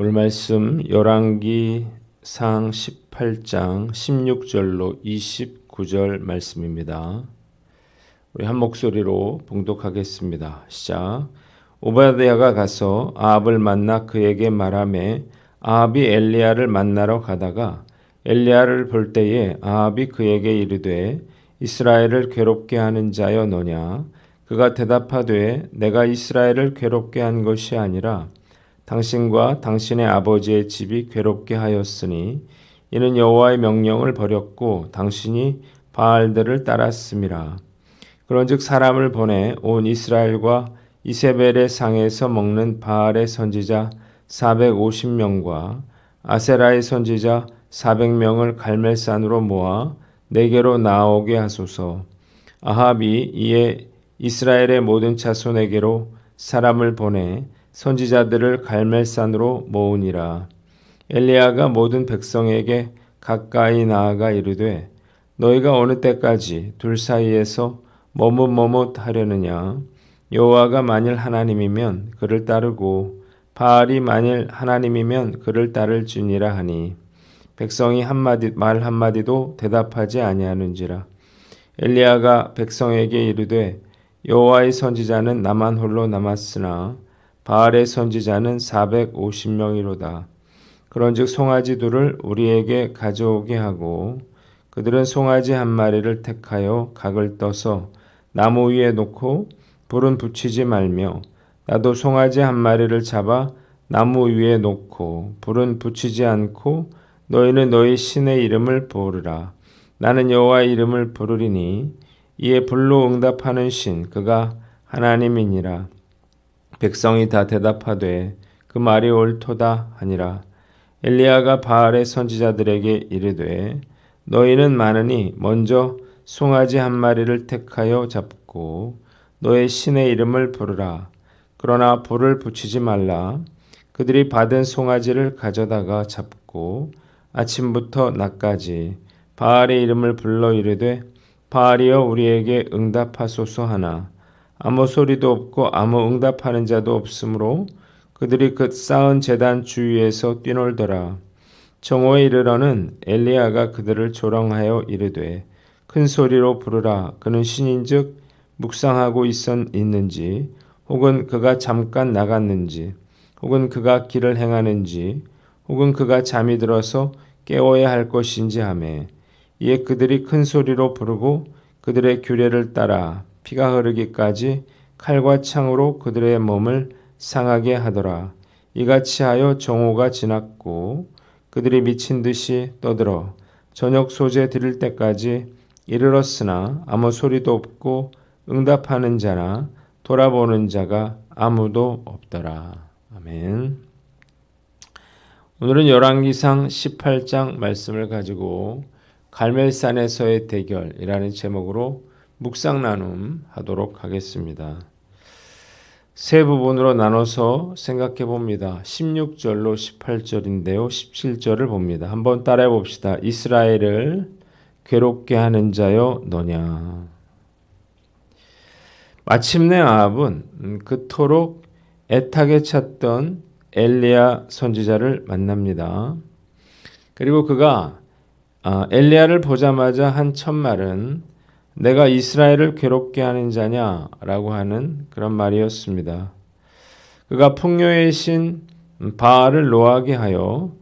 오늘 말씀 열왕기상 18장 16절로 29절 말씀입니다. 우리 한 목소리로 봉독하겠습니다. 시작. 오바댜가 가서 아합을 만나 그에게 말하매 아합이 엘리야를 만나러 가다가 엘리야를 볼 때에 아합이 그에게 이르되 이스라엘을 괴롭게 하는 자여 너냐? 그가 대답하되 내가 이스라엘을 괴롭게 한 것이 아니라 당신과 당신의 아버지의 집이 괴롭게 하였으니 이는 여호와의 명령을 버렸고 당신이 바알들을 따랐음이라. 그런즉 사람을 보내 온 이스라엘과 이세벨의 상에서 먹는 바알의 선지자 450명과 아세라의 선지자 400명을 갈멜산으로 모아 내게로 나오게 하소서. 아합이 이에 이스라엘의 모든 자손에게로 사람을 보내 선지자들을 갈멜산으로 모으니라. 엘리야가 모든 백성에게 가까이 나아가 이르되 너희가 어느 때까지 둘 사이에서 머뭇머뭇하려느냐? 여호와가 만일 하나님이면 그를 따르고 바알이 만일 하나님이면 그를 따를지니라 하니 백성이 말 한마디도 대답하지 아니하는지라. 엘리야가 백성에게 이르되 여호와의 선지자는 나만 홀로 남았으나 바알의 선지자는 450명이로다. 그런즉 송아지 둘을 우리에게 가져오게 하고 그들은 송아지 한 마리를 택하여 각을 떠서 나무 위에 놓고 불은 붙이지 말며 나도 송아지 한 마리를 잡아 나무 위에 놓고 불은 붙이지 않고 너희는 너희 신의 이름을 부르라. 나는 여호와의 이름을 부르리니 이에 불로 응답하는 신 그가 하나님이니라. 백성이 다 대답하되 그 말이 옳도다 하니라. 엘리야가 바알의 선지자들에게 이르되 너희는 많으니 먼저 송아지 한 마리를 택하여 잡고 너의 신의 이름을 부르라. 그러나 불을 붙이지 말라. 그들이 받은 송아지를 가져다가 잡고 아침부터 낮까지 바알의 이름을 불러 이르되 바알이여 우리에게 응답하소서 하나 아무 소리도 없고 아무 응답하는 자도 없으므로 그들이 그 쌓은 제단 주위에서 뛰놀더라. 정오에 이르러는 엘리야가 그들을 조롱하여 이르되 큰 소리로 부르라. 그는 신인즉 묵상하고 있는지 혹은 그가 잠깐 나갔는지 혹은 그가 길을 행하는지 혹은 그가 잠이 들어서 깨워야 할 것인지 하매 이에 그들이 큰 소리로 부르고 그들의 규례를 따라 피가 흐르기까지 칼과 창으로 그들의 몸을 상하게 하더라. 이같이 하여 정오가 지났고 그들이 미친 듯이 떠들어 저녁 소재 드릴 때까지 이르렀으나 아무 소리도 없고 응답하는 자나 돌아보는 자가 아무도 없더라. 아멘. 오늘은 열왕기상 18장 말씀을 가지고 갈멜산에서의 대결이라는 제목으로 묵상 나눔 하도록 하겠습니다. 세 부분으로 나눠서 생각해 봅니다. 16절로 18절인데요. 17절을 봅니다. 한번 따라해 봅시다. 이스라엘을 괴롭게 하는 자여 너냐. 마침내 아합은 그토록 애타게 찾던 엘리야 선지자를 만납니다. 그리고 그가 엘리야를 보자마자 한 첫 말은 내가 이스라엘을 괴롭게 하는 자냐라고 하는 그런 말이었습니다. 그가 풍요의 신 바알을 노하게 하여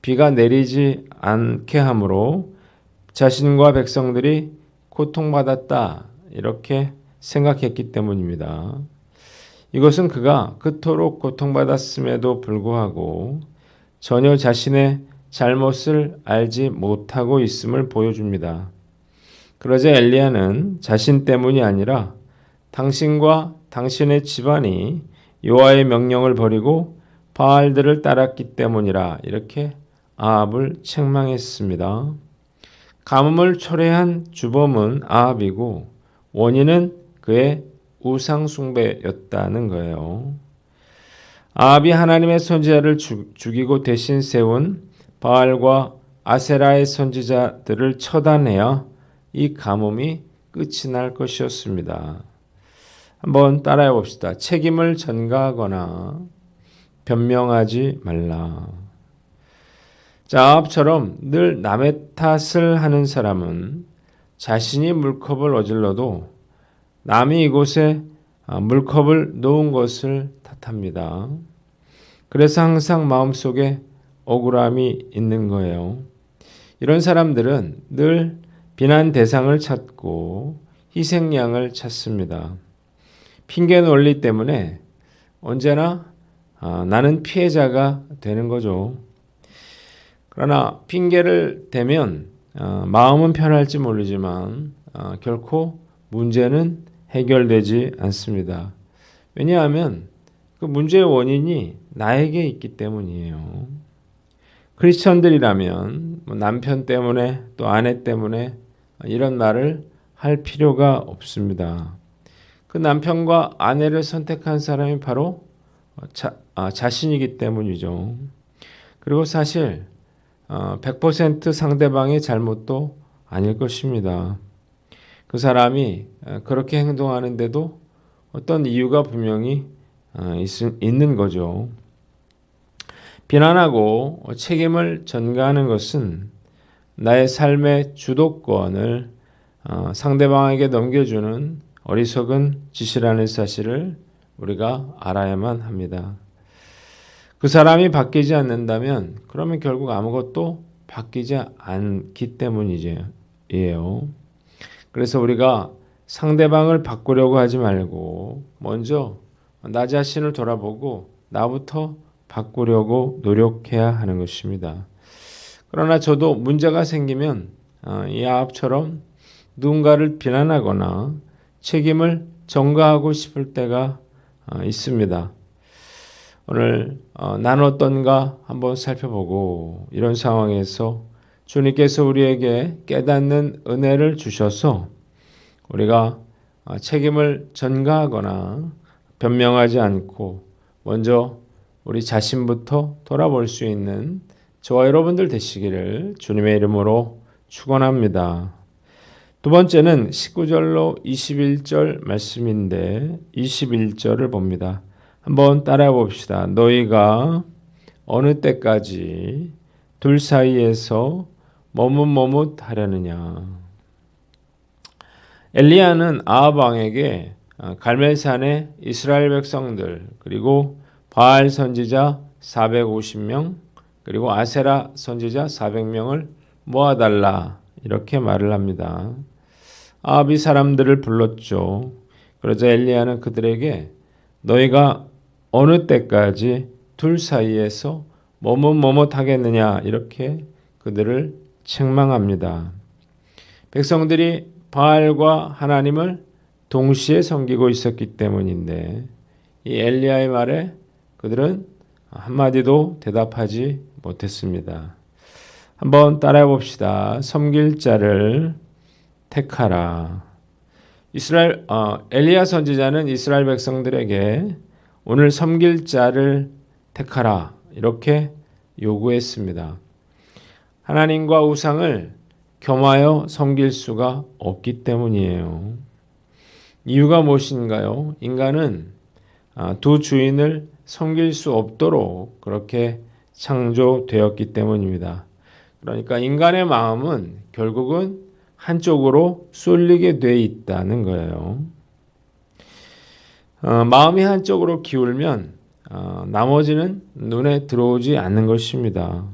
비가 내리지 않게 함으로 자신과 백성들이 고통받았다 이렇게 생각했기 때문입니다. 이것은 그가 그토록 고통받았음에도 불구하고 전혀 자신의 잘못을 알지 못하고 있음을 보여줍니다. 그러자 엘리야는 자신 때문이 아니라 당신과 당신의 집안이 여호와의 명령을 버리고 바알들을 따랐기 때문이라 이렇게 아합을 책망했습니다. 가뭄을 초래한 주범은 아합이고 원인은 그의 우상 숭배였다는 거예요. 아합이 하나님의 선지자를 죽이고 대신 세운 바알과 아세라의 선지자들을 처단해야 이 가뭄이 끝이 날 것이었습니다. 한번 따라해 봅시다. 책임을 전가하거나 변명하지 말라. 자, 아합처럼 늘 남의 탓을 하는 사람은 자신이 물컵을 어질러도 남이 이곳에 물컵을 놓은 것을 탓합니다. 그래서 항상 마음속에 억울함이 있는 거예요. 이런 사람들은 늘 비난 대상을 찾고 희생양을 찾습니다. 핑계 논리 때문에 언제나 나는 피해자가 되는 거죠. 그러나 핑계를 대면 마음은 편할지 모르지만 결코 문제는 해결되지 않습니다. 왜냐하면 그 문제의 원인이 나에게 있기 때문이에요. 크리스천들이라면 남편 때문에 또 아내 때문에 이런 말을 할 필요가 없습니다. 그 남편과 아내를 선택한 사람이 바로 자신이기 때문이죠. 그리고 사실 100% 상대방의 잘못도 아닐 것입니다. 그 사람이 그렇게 행동하는데도 어떤 이유가 분명히 있는 거죠. 비난하고 책임을 전가하는 것은 나의 삶의 주도권을 상대방에게 넘겨주는 어리석은 짓이라는 사실을 우리가 알아야만 합니다. 그 사람이 바뀌지 않는다면 그러면 결국 아무것도 바뀌지 않기 때문이에요. 그래서 우리가 상대방을 바꾸려고 하지 말고 먼저 나 자신을 돌아보고 나부터 바꾸려고 노력해야 하는 것입니다. 그러나 저도 문제가 생기면 이 아합처럼 누군가를 비난하거나 책임을 전가하고 싶을 때가 있습니다. 오늘 난 어떤가 한번 살펴보고 이런 상황에서 주님께서 우리에게 깨닫는 은혜를 주셔서 우리가 책임을 전가하거나 변명하지 않고 먼저 우리 자신부터 돌아볼 수 있는 저와 여러분들 되시기를 주님의 이름으로 축원합니다. 두 번째는 19절로 21절 말씀인데 21절을 봅니다. 한번 따라해 봅시다. 너희가 어느 때까지 둘 사이에서 머뭇머뭇하려느냐. 엘리야는 아합 왕에게 갈멜산의 이스라엘 백성들 그리고 바알 선지자 450명 그리고 아세라 선지자 400명을 모아달라 이렇게 말을 합니다. 아합이 사람들을 불렀죠. 그러자 엘리야는 그들에게 너희가 어느 때까지 둘 사이에서 머뭇머뭇하겠느냐 이렇게 그들을 책망합니다. 백성들이 바알과 하나님을 동시에 섬기고 있었기 때문인데 이 엘리야의 말에 그들은 한마디도 대답하지 못했습니다. 한번 따라해 봅시다. 섬길 자를 택하라. 엘리야 선지자는 이스라엘 백성들에게 오늘 섬길 자를 택하라 이렇게 요구했습니다. 하나님과 우상을 겸하여 섬길 수가 없기 때문이에요. 이유가 무엇인가요? 인간은 두 주인을 섬길 수 없도록 그렇게 창조되었기 때문입니다. 그러니까 인간의 마음은 결국은 한쪽으로 쏠리게 돼 있다는 거예요. 마음이 한쪽으로 기울면 나머지는 눈에 들어오지 않는 것입니다.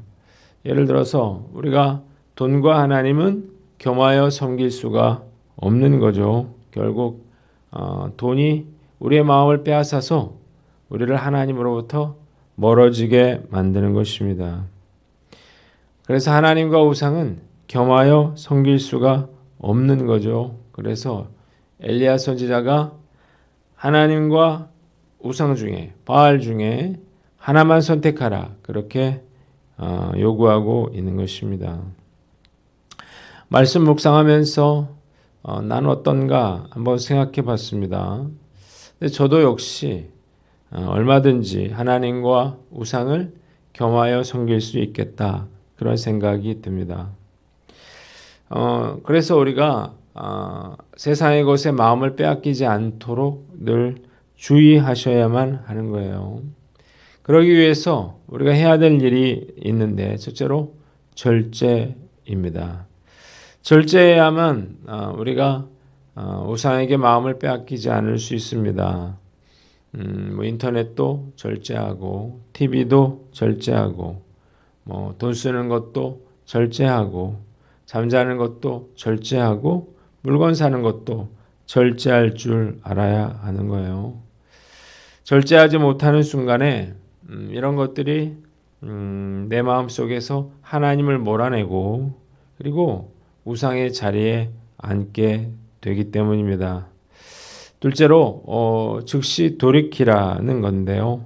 예를 들어서 우리가 돈과 하나님은 겸하여 섬길 수가 없는 거죠. 결국 돈이 우리의 마음을 빼앗아서 우리를 하나님으로부터 멀어지게 만드는 것입니다. 그래서 하나님과 우상은 겸하여 섬길 수가 없는 거죠. 그래서 엘리야 선지자가 하나님과 우상 중에 바알 중에 하나만 선택하라 그렇게 요구하고 있는 것입니다. 말씀 묵상하면서 난 어떤가 한번 생각해 봤습니다. 근데 저도 역시 얼마든지 하나님과 우상을 겸하여 섬길 수 있겠다 그런 생각이 듭니다. 그래서 우리가 세상의 것에 마음을 빼앗기지 않도록 늘 주의하셔야만 하는 거예요. 그러기 위해서 우리가 해야 될 일이 있는데 첫째로 절제입니다. 절제해야만 우리가 우상에게 마음을 빼앗기지 않을 수 있습니다. 뭐 인터넷도 절제하고 TV도 절제하고 뭐 돈 쓰는 것도 절제하고 잠자는 것도 절제하고 물건 사는 것도 절제할 줄 알아야 하는 거예요. 절제하지 못하는 순간에 이런 것들이 내 마음속에서 하나님을 몰아내고 그리고 우상의 자리에 앉게 되기 때문입니다. 둘째로 즉시 돌이키라는 건데요.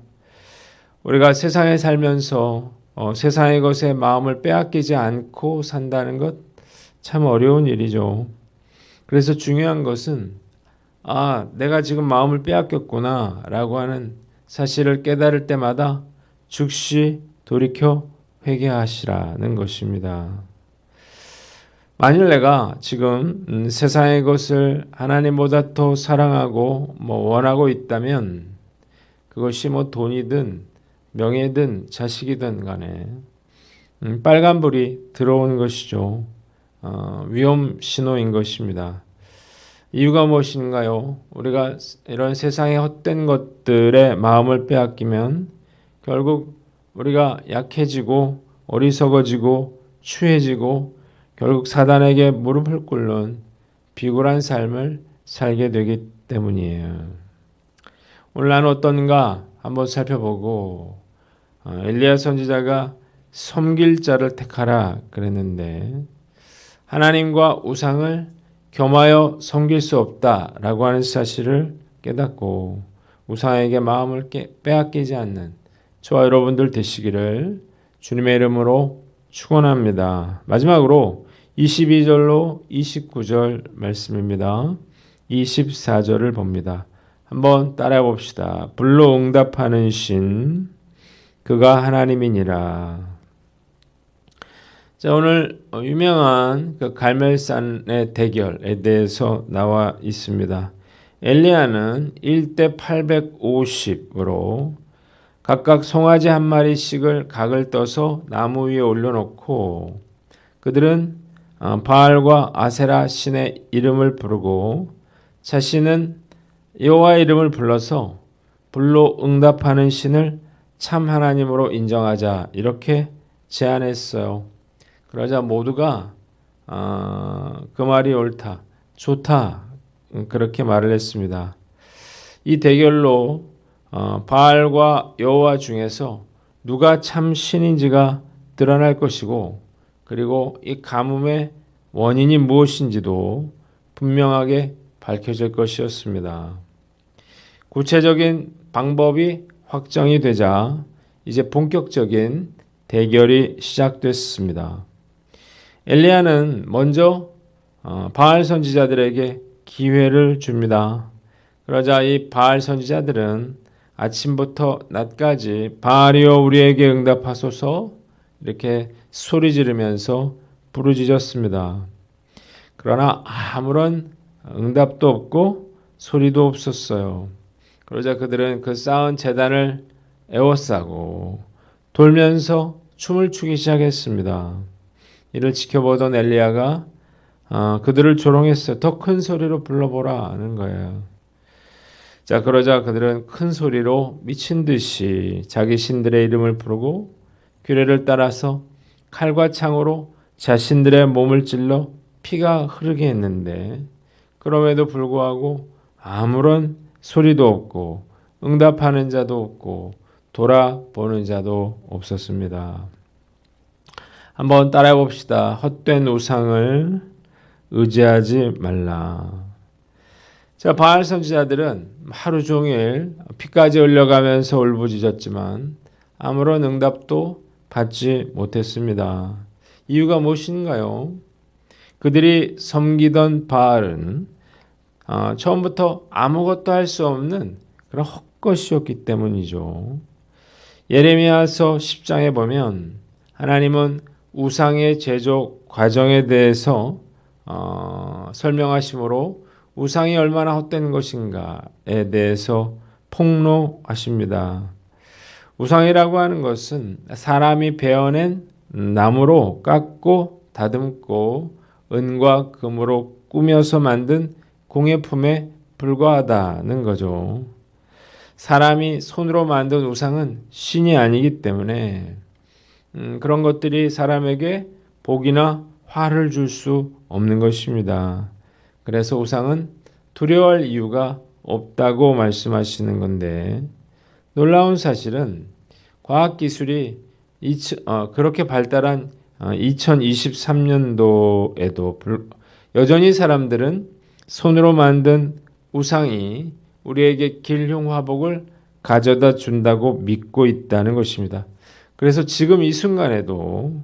우리가 세상에 살면서 세상의 것에 마음을 빼앗기지 않고 산다는 것 참 어려운 일이죠. 그래서 중요한 것은 내가 지금 마음을 빼앗겼구나 라고 하는 사실을 깨달을 때마다 즉시 돌이켜 회개하시라는 것입니다. 만일 내가 지금 세상의 것을 하나님보다 더 사랑하고 원하고 있다면 그것이 돈이든 명예든 자식이든 간에 빨간불이 들어오는 것이죠. 위험 신호인 것입니다. 이유가 무엇인가요? 우리가 이런 세상의 헛된 것들에 마음을 빼앗기면 결국 우리가 약해지고 어리석어지고 추해지고 결국 사단에게 무릎을 꿇는 비굴한 삶을 살게 되기 때문이에요. 오늘 나는 어떤가 한번 살펴보고 엘리야 선지자가 섬길 자를 택하라 그랬는데 하나님과 우상을 겸하여 섬길 수 없다라고 하는 사실을 깨닫고 우상에게 마음을 빼앗기지 않는 저와 여러분들 되시기를 주님의 이름으로 축원합니다. 마지막으로 22절로 29절 말씀입니다. 24절을 봅니다. 한번 따라해 봅시다. 불로 응답하는 신 그가 하나님이니라. 자, 오늘 유명한 그 갈멜산의 대결에 대해서 나와 있습니다. 엘리야는 1대 850으로 각각 송아지 한 마리씩을 각을 떠서 나무 위에 올려놓고 그들은 바알과 아세라 신의 이름을 부르고 자신은 여호와의 이름을 불러서 불로 응답하는 신을 참 하나님으로 인정하자 이렇게 제안했어요. 그러자 모두가 그 말이 옳다, 좋다 그렇게 말을 했습니다. 이 대결로 바알과 여호와 중에서 누가 참 신인지가 드러날 것이고 그리고 이 가뭄의 원인이 무엇인지도 분명하게 밝혀질 것이었습니다. 구체적인 방법이 확정이 되자 이제 본격적인 대결이 시작됐습니다. 엘리야는 먼저 바알 선지자들에게 기회를 줍니다. 그러자 이 바알 선지자들은 아침부터 낮까지 바알이여 우리에게 응답하소서 이렇게 소리 지르면서 부르짖었습니다. 그러나 아무런 응답도 없고 소리도 없었어요. 그러자 그들은 그 쌓은 제단을 에워싸고 돌면서 춤을 추기 시작했습니다. 이를 지켜보던 엘리야가 그들을 조롱했어요. 더 큰 소리로 불러보라 하는 거예요. 자, 그러자 그들은 큰 소리로 미친 듯이 자기 신들의 이름을 부르고 규례를 따라서 칼과 창으로 자신들의 몸을 찔러 피가 흐르게 했는데 그럼에도 불구하고 아무런 소리도 없고 응답하는 자도 없고 돌아보는 자도 없었습니다. 한번 따라해 봅시다. 헛된 우상을 의지하지 말라. 자, 바알 선지자들은 하루 종일 피까지 흘려가면서 울부짖었지만 아무런 응답도 받지 못했습니다. 이유가 무엇인가요? 그들이 섬기던 바알은 처음부터 아무것도 할 수 없는 그런 헛것이었기 때문이죠. 예레미야서 10장에 보면 하나님은 우상의 제조 과정에 대해서 설명하시므로 우상이 얼마나 헛된 것인가에 대해서 폭로하십니다. 우상이라고 하는 것은 사람이 베어낸 나무로 깎고 다듬고 은과 금으로 꾸며서 만든 공예품에 불과하다는 거죠. 사람이 손으로 만든 우상은 신이 아니기 때문에 그런 것들이 사람에게 복이나 화를 줄 수 없는 것입니다. 그래서 우상은 두려워할 이유가 없다고 말씀하시는 건데, 놀라운 사실은 과학기술이 그렇게 발달한 2023년도에도 여전히 사람들은 손으로 만든 우상이 우리에게 길흉화복을 가져다 준다고 믿고 있다는 것입니다. 그래서 지금 이 순간에도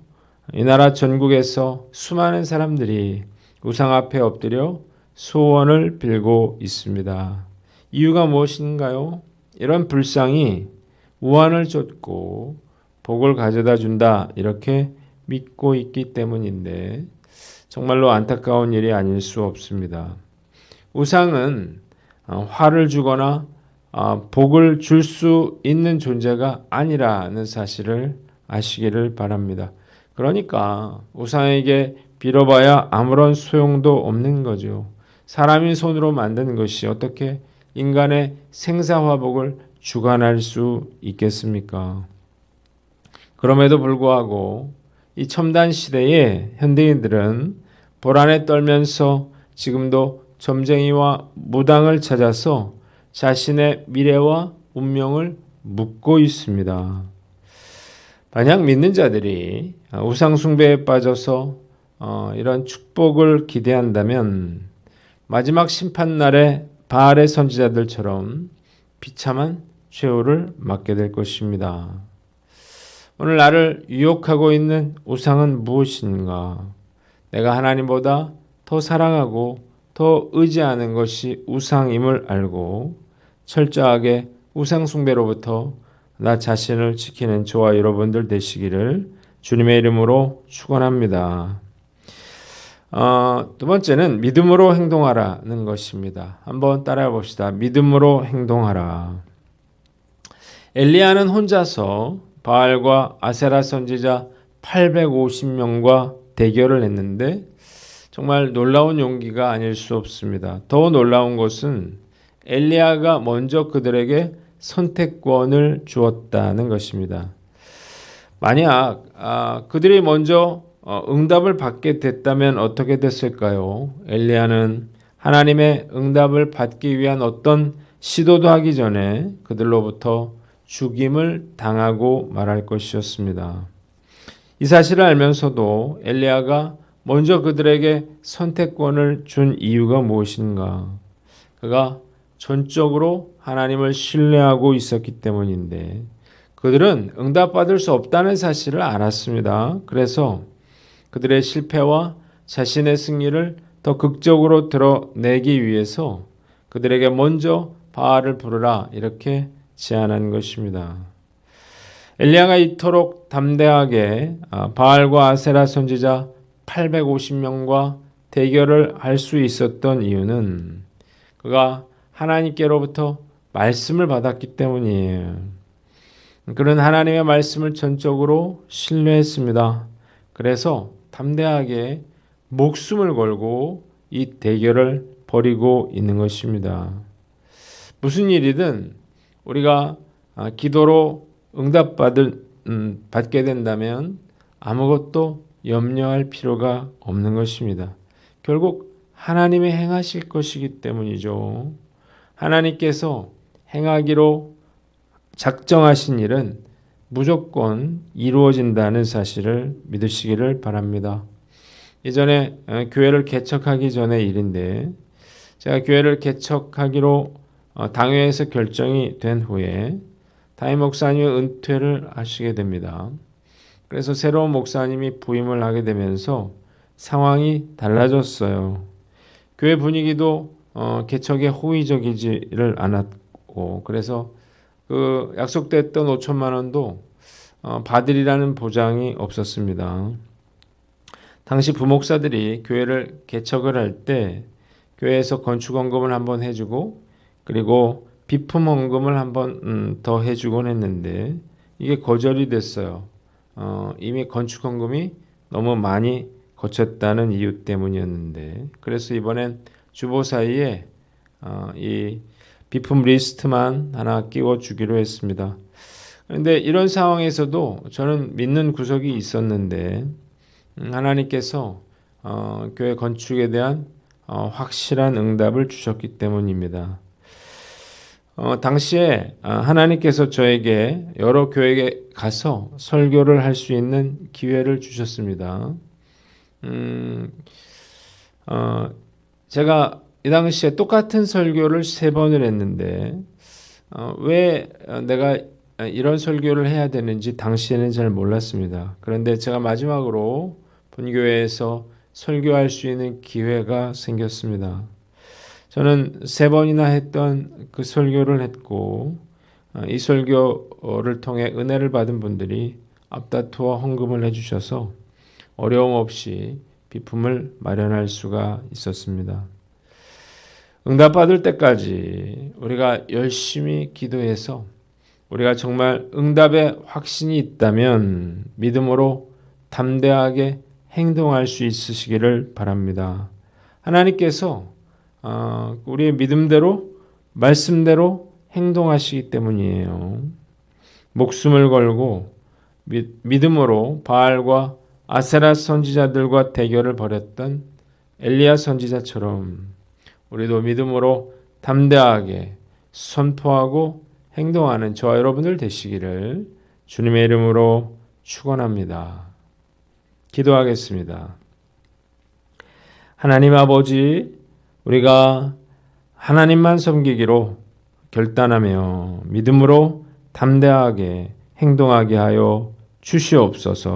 이 나라 전국에서 수많은 사람들이 우상 앞에 엎드려 소원을 빌고 있습니다. 이유가 무엇인가요? 이런 불상이 우환을 쫓고 복을 가져다 준다 이렇게 믿고 있기 때문인데 정말로 안타까운 일이 아닐 수 없습니다. 우상은 화를 주거나 복을 줄 수 있는 존재가 아니라는 사실을 아시기를 바랍니다. 그러니까 우상에게 빌어봐야 아무런 소용도 없는 거죠. 사람이 손으로 만든 것이 어떻게 인간의 생사화복을 주관할 수 있겠습니까? 그럼에도 불구하고 이 첨단 시대의 현대인들은 불안에 떨면서 지금도 점쟁이와 무당을 찾아서 자신의 미래와 운명을 묻고 있습니다. 만약 믿는 자들이 우상 숭배에 빠져서 이런 축복을 기대한다면 마지막 심판날에 바알의 선지자들처럼 비참한 최후를 맞게 될 것입니다. 오늘 나를 유혹하고 있는 우상은 무엇인가? 내가 하나님보다 더 사랑하고 더 의지하는 것이 우상임을 알고 철저하게 우상 숭배로부터 나 자신을 지키는 저와 여러분들 되시기를 주님의 이름으로 축원합니다. 두 번째는 믿음으로 행동하라는 것입니다. 한번 따라해 봅시다. 믿음으로 행동하라. 엘리야는 혼자서 바알과 아세라 선지자 850명과 대결을 했는데 정말 놀라운 용기가 아닐 수 없습니다. 더 놀라운 것은 엘리야가 먼저 그들에게 선택권을 주었다는 것입니다. 만약 그들이 먼저 응답을 받게 됐다면 어떻게 됐을까요? 엘리야는 하나님의 응답을 받기 위한 어떤 시도도 하기 전에 그들로부터 죽임을 당하고 말할 것이었습니다. 이 사실을 알면서도 엘리야가 먼저 그들에게 선택권을 준 이유가 무엇인가? 그가 전적으로 하나님을 신뢰하고 있었기 때문인데 그들은 응답받을 수 없다는 사실을 알았습니다. 그래서 그들의 실패와 자신의 승리를 더 극적으로 드러내기 위해서 그들에게 먼저 바알을 부르라 이렇게 제안한 것입니다. 엘리야가 이토록 담대하게 바알과 아세라 선지자 850명과 대결을 할 수 있었던 이유는 그가 하나님께로부터 말씀을 받았기 때문이에요. 그는 하나님의 말씀을 전적으로 신뢰했습니다. 그래서 담대하게 목숨을 걸고 이 대결을 벌이고 있는 것입니다. 무슨 일이든 우리가 기도로 받게 된다면 아무것도 염려할 필요가 없는 것입니다. 결국 하나님이 행하실 것이기 때문이죠. 하나님께서 행하기로 작정하신 일은 무조건 이루어진다는 사실을 믿으시기를 바랍니다. 예전에 교회를 개척하기 전의 일인데 제가 교회를 개척하기로 당회에서 결정이 된 후에 담임 목사님의 은퇴를 하시게 됩니다. 그래서 새로운 목사님이 부임을 하게 되면서 상황이 달라졌어요. 교회 분위기도 개척에 호의적이지를 않았고 그래서 그 약속됐던 5천만 원도 받으리라는 보장이 없었습니다. 당시 부목사들이 교회를 개척을 할 때 교회에서 건축원금을 한번 해주고 그리고 비품 헌금을 한번 더 해주곤 했는데 이게 거절이 됐어요. 이미 건축 헌금이 너무 많이 거쳤다는 이유 때문이었는데, 그래서 이번엔 주보 사이에 이 비품 리스트만 하나 끼워 주기로 했습니다. 그런데 이런 상황에서도 저는 믿는 구석이 있었는데, 하나님께서 교회 건축에 대한 확실한 응답을 주셨기 때문입니다. 당시에 하나님께서 저에게 여러 교회에 가서 설교를 할 수 있는 기회를 주셨습니다. 제가 이 당시에 똑같은 설교를 3번을 했는데 왜 내가 이런 설교를 해야 되는지 당시에는 잘 몰랐습니다. 그런데 제가 마지막으로 본교회에서 설교할 수 있는 기회가 생겼습니다. 저는 3번이나 했던 그 설교를 했고, 이 설교를 통해 은혜를 받은 분들이 앞다투어 헌금을 해주셔서 어려움 없이 비품을 마련할 수가 있었습니다. 응답받을 때까지 우리가 열심히 기도해서 우리가 정말 응답의 확신이 있다면 믿음으로 담대하게 행동할 수 있으시기를 바랍니다. 하나님께서 우리의 믿음대로 말씀대로 행동하시기 때문이에요. 목숨을 걸고 믿음으로 바알과 아세라 선지자들과 대결을 벌였던 엘리야 선지자처럼 우리도 믿음으로 담대하게 선포하고 행동하는 저와 여러분들 되시기를 주님의 이름으로 축원합니다. 기도하겠습니다. 하나님 아버지, 우리가 하나님만 섬기기로 결단하며 믿음으로 담대하게 행동하게 하여 주시옵소서.